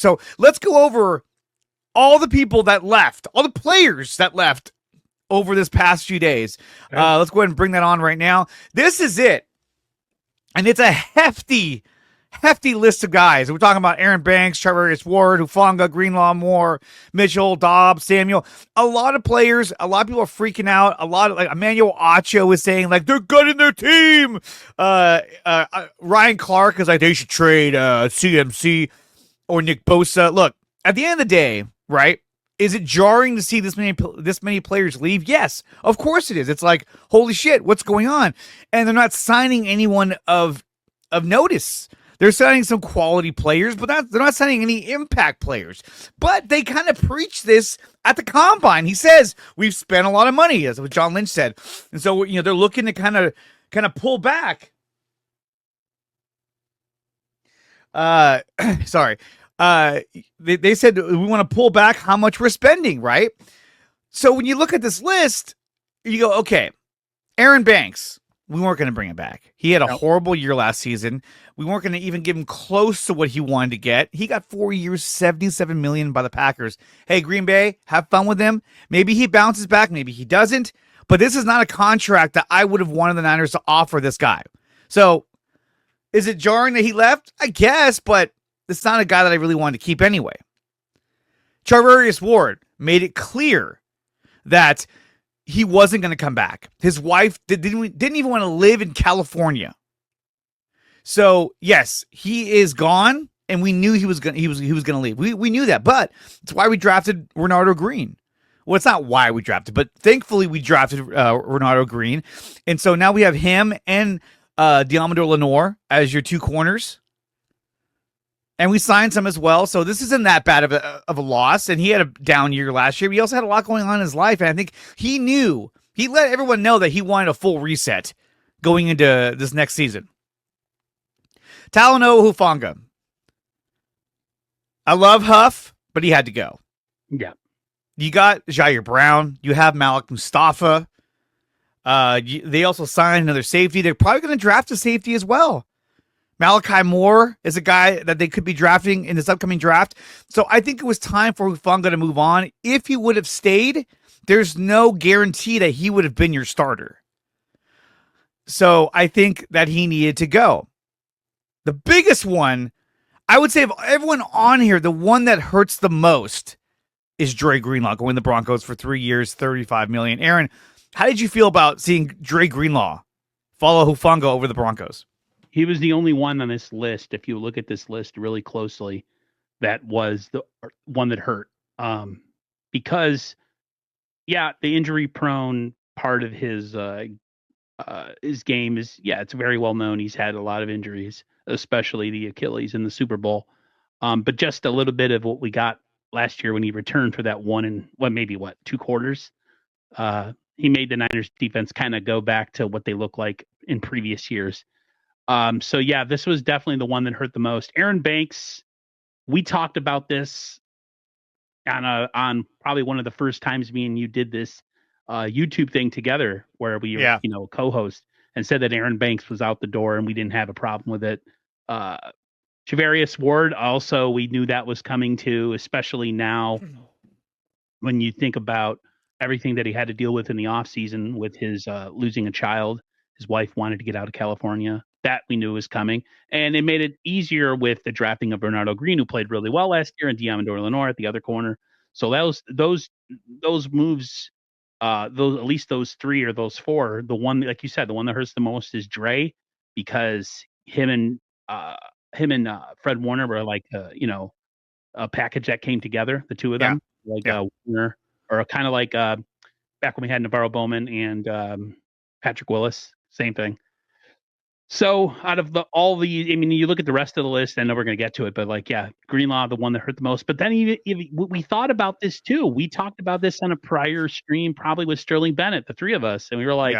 So let's go over all the people that left, all the players that left over this past few days. Let's go ahead and bring that on right now. This is it. And it's a hefty list of guys. We're talking about Aaron Banks, DreArea, Ward, Hufanga, Greenlaw, Moore, Mitchell, Dobbs, Samuel. A lot of players, a lot of people are freaking out. A lot of, like, Emmanuel Acho is saying, like, they're gutting their team. Ryan Clark is like, they should trade CMC or Nick Bosa. Look, at the end of the day, right? Is it jarring to see this many players leave? Yes, of course it is. It's like, holy shit, what's going on? And they're not signing anyone of notice. They're signing some quality players, but they're not signing any impact players. But they kind of preach this at the combine. He says, we've spent a lot of money, as what John Lynch said. And so, they're looking to kind of pull back. Sorry. They said we want to pull back how much we're spending, right? So when you look at this list, you go, okay, Aaron Banks, we weren't going to bring him back. He had a horrible year last season. We weren't going to even give him close to what he wanted to get. He got 4 years, $77 million by the Packers. Hey, Green Bay, have fun with him. Maybe he bounces back, maybe he doesn't. But this is not a contract that I would have wanted the Niners to offer this guy. So is it jarring that he left? I guess, but it's not a guy that I really wanted to keep anyway. DreArea Ward made it clear that he wasn't going to come back. His wife didn't even want to live in California. So yes, he is gone, and we knew he was going to leave. We knew that, but it's why we drafted Renardo Green. Well, it's not why we drafted, but thankfully we drafted Renardo Green, and so now we have him and Diamador Lenore as your two corners. And we signed some as well, so this isn't that bad of a loss. And he had a down year last year. But he also had a lot going on in his life, and I think he let everyone know that he wanted a full reset going into this next season. Talanoa Hufanga. I love Huff, but he had to go. Yeah. You got Jair Brown. You have Malik Mustafa. They also signed another safety. They're probably going to draft a safety as well. Malachi Moore is a guy that they could be drafting in this upcoming draft. So I think it was time for Hufanga to move on. If he would have stayed, there's no guarantee that he would have been your starter. So I think that he needed to go. The biggest one, I would say of everyone on here, the one that hurts the most is Dre Greenlaw going to the Broncos for 3 years, $35 million. Aaron, how did you feel about seeing Dre Greenlaw follow Hufanga over the Broncos? He was the only one on this list, if you look at this list really closely, that was the one that hurt. Because, the injury-prone part of his game is, it's very well known. He's had a lot of injuries, especially the Achilles in the Super Bowl. But just a little bit of what we got last year when he returned for that 2 quarters. He made the Niners defense kind of go back to what they look like in previous years. This was definitely the one that hurt the most. Aaron Banks, we talked about this on probably one of the first times me and you did this YouTube thing together where we co-host, and said that Aaron Banks was out the door and we didn't have a problem with it. DreArea Ward, also, we knew that was coming too, especially now when you think about everything that he had to deal with in the offseason with his losing a child. His wife wanted to get out of California. That we knew was coming. And it made it easier with the drafting of Bernardo Green, who played really well last year, and Diamador Lenore at the other corner. So those moves, at least those 3 or those 4, the one, like you said, the one that hurts the most is Dre, because him and Fred Warner were like, a package that came together, the two of them, Warner, or kind of like back when we had Navarro Bowman and Patrick Willis, same thing. So out of you look at the rest of the list, I know we're going to get to it, but Greenlaw, the one that hurt the most. But then we thought about this too. We talked about this on a prior stream, probably with Sterling Bennett, the 3 of us. And we were like,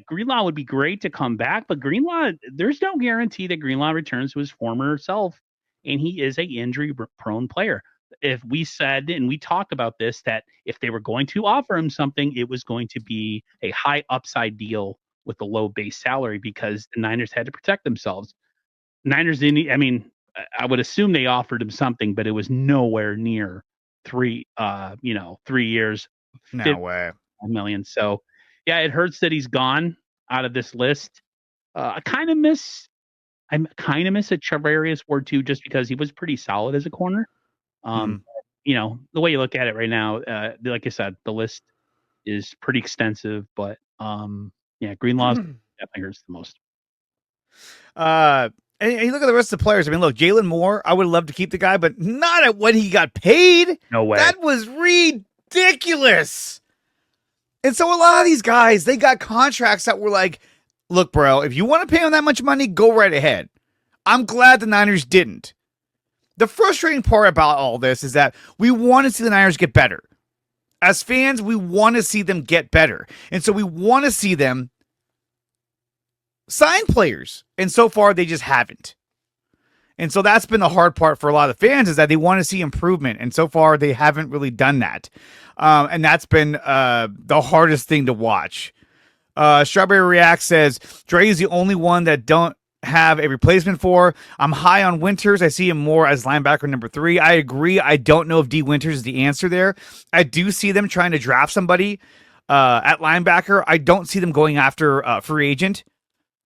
Greenlaw would be great to come back, but Greenlaw, there's no guarantee that Greenlaw returns to his former self. And he is a injury prone player. If we said, and we talked about this, that if they were going to offer him something, it was going to be a high upside deal with a low base salary, because the Niners had to protect themselves. Niners didn't, I would assume they offered him something, but it was nowhere near 3 years, No 50 way. million. So yeah, it hurts that he's gone out of this list. I kind of miss a DreArea Ward too, just because he was pretty solid as a corner. Mhm. The way you look at it right now, like I said, the list is pretty extensive, but Greenlaw's definitely hurts the most. And you look at the rest of the players. I mean, look, Jalen Moore, I would love to keep the guy, but not at what he got paid. No way. That was ridiculous. And so a lot of these guys, they got contracts that were like, look, bro, if you want to pay him that much money, go right ahead. I'm glad the Niners didn't. The frustrating part about all this is that we want to see the Niners get better. As fans, we want to see them get better. And so we want to see them sign players. And so far, they just haven't. And so that's been the hard part for a lot of the fans, is that they want to see improvement. And so far, they haven't really done that. And that's been the hardest thing to watch. Strawberry React says, Dre is the only one that don't have a replacement for. I'm high on Winters. I see him more as linebacker number 3. I agree. I don't know if D Winters is the answer there. I do see them trying to draft somebody at linebacker. I don't see them going after a free agent.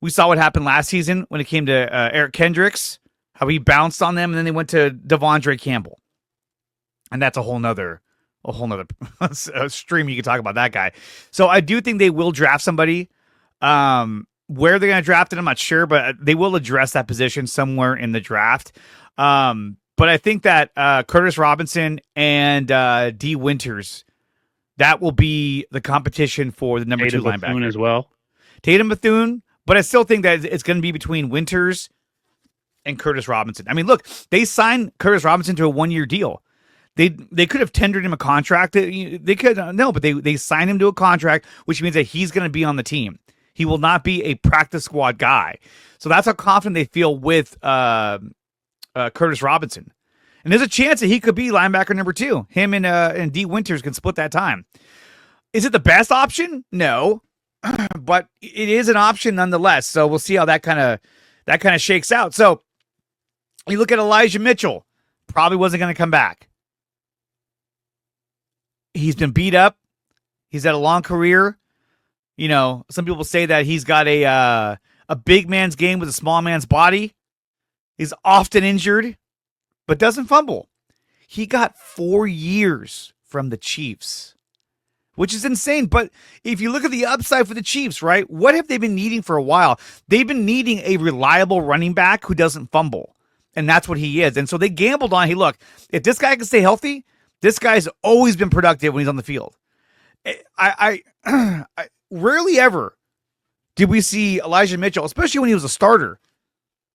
We saw what happened last season when it came to Eric Kendricks, how he bounced on them, and then they went to Devondre Campbell. And that's a whole nother stream you can talk about that guy. So I do think they will draft somebody. Where they're going to draft it, I'm not sure, but they will address that position somewhere in the draft. But I think that Curtis Robinson and D Winters, that will be the competition for the number 2 linebacker. Bethune as well. Tatum Bethune, but I still think that it's going to be between Winters and Curtis Robinson. I mean, look, they signed Curtis Robinson to a 1-year deal. They could have tendered him a contract. They could but they signed him to a contract, which means that he's going to be on the team. He will not be a practice squad guy. So that's how confident they feel with Curtis Robinson. And there's a chance that he could be linebacker number 2. Him and D Winters can split that time. Is it the best option? No, but it is an option nonetheless. So we'll see how that kind of shakes out. So you look at Elijah Mitchell, probably wasn't going to come back. He's been beat up. He's had a long career. You know, some people say that he's got a big man's game with a small man's body. He's often injured, but doesn't fumble. He got 4 years from the Chiefs, which is insane. But if you look at the upside for the Chiefs, right, what have they been needing for a while? They've been needing a reliable running back who doesn't fumble, and that's what he is. And so they gambled on, hey, look, if this guy can stay healthy, this guy's always been productive when he's on the field. I rarely ever did we see Elijah Mitchell, especially when he was a starter,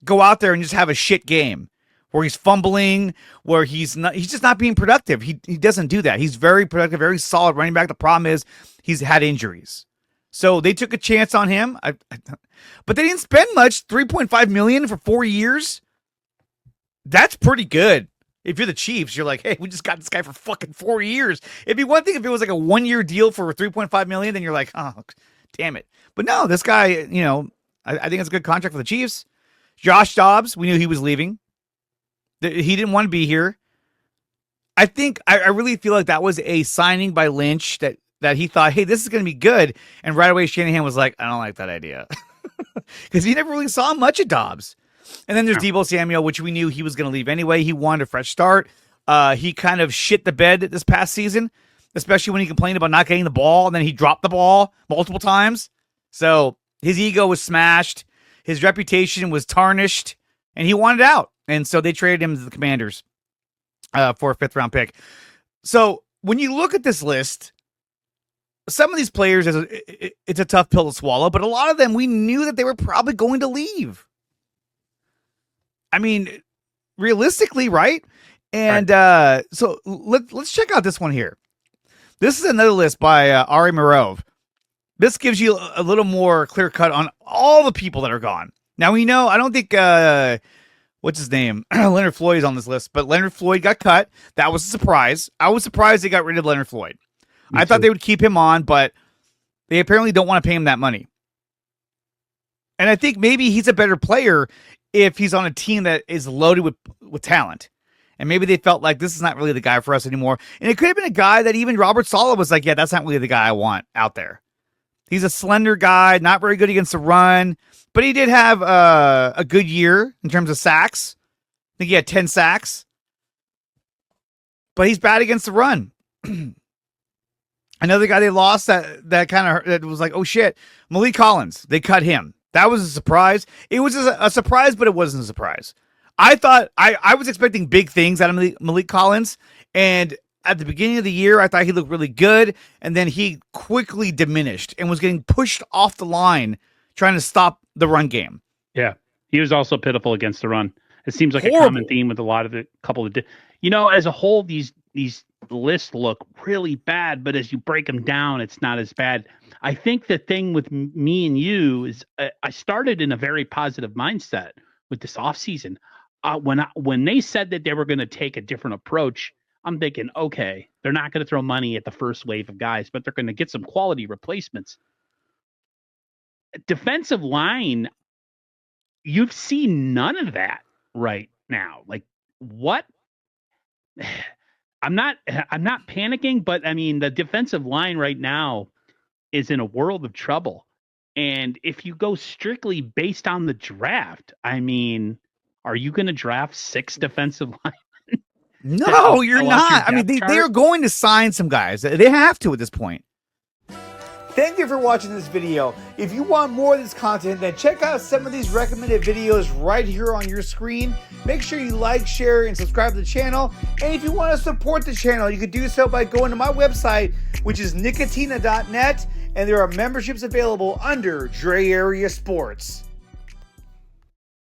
go out there and just have a shit game where he's fumbling, where he's just not being productive. He doesn't do that. He's very productive, very solid running back. The problem is he's had injuries. So they took a chance on him. But they didn't spend much, $3.5 million for 4 years. That's pretty good. If you're the Chiefs, you're like, hey, we just got this guy for fucking 4 years. It'd be one thing if it was like a 1-year deal for $3.5 million, then you're like, oh, damn it. But no, this guy, I think it's a good contract for the Chiefs. Josh Dobbs, we knew he was leaving. He didn't want to be here. I think, I really feel like that was a signing by Lynch that he thought, hey, this is going to be good. And right away, Shanahan was like, I don't like that idea. Because he never really saw much of Dobbs. And then there's Deebo Samuel, which we knew he was going to leave anyway. He wanted a fresh start. He kind of shit the bed this past season, especially when he complained about not getting the ball, and then he dropped the ball multiple times. So his ego was smashed. His reputation was tarnished, and he wanted out. And so they traded him to the Commanders for a 5th-round pick. So when you look at this list, some of these players, it's a tough pill to swallow, but a lot of them, we knew that they were probably going to leave. I mean, realistically, right? And so let's check out this one here. This is another list by Ari Morov. This gives you a little more clear cut on all the people that are gone. Now, we know, I don't think, what's his name? Leonard Floyd is on this list, but Leonard Floyd got cut. That was a surprise. I was surprised they got rid of Leonard Floyd. I thought they would keep him on, but they apparently don't want to pay him that money. And I think maybe he's a better player if he's on a team that is loaded with talent. And maybe they felt like this is not really the guy for us anymore. And it could have been a guy that even Robert Saleh was like, yeah, that's not really the guy I want out there. He's a slender guy, not very good against the run, but he did have a good year in terms of sacks. I think he had 10 sacks. But he's bad against the run. Another guy they lost that kind of that was like, oh shit, Malik Collins. They cut him. That was a surprise. It was a surprise, but it wasn't a surprise. I thought I was expecting big things out of Malik Collins, and at the beginning of the year, I thought he looked really good, and then he quickly diminished and was getting pushed off the line trying to stop the run game. Yeah, he was also pitiful against the run. It seems like Horrible. a common theme with a lot of the couple of, as a whole, these lists look really bad, but as you break them down, it's not as bad. I think the thing with me and you is I started in a very positive mindset with this offseason. When they said that they were going to take a different approach, I'm thinking, okay, they're not going to throw money at the first wave of guys, but they're going to get some quality replacements. Defensive line, you've seen none of that right now. Like, what? I'm not panicking, but I mean, the defensive line right now is in a world of trouble. And if you go strictly based on the draft, I mean, are you going to draft 6 defensive linemen? No, you're not. I mean, they're going to sign some guys. They have to at this point. Thank you for watching this video. If you want more of this content, then check out some of these recommended videos right here on your screen. Make sure you like, share, and subscribe to the channel. And if you want to support the channel, you can do so by going to my website, which is nicotina.net, and there are memberships available under DreArea Sports.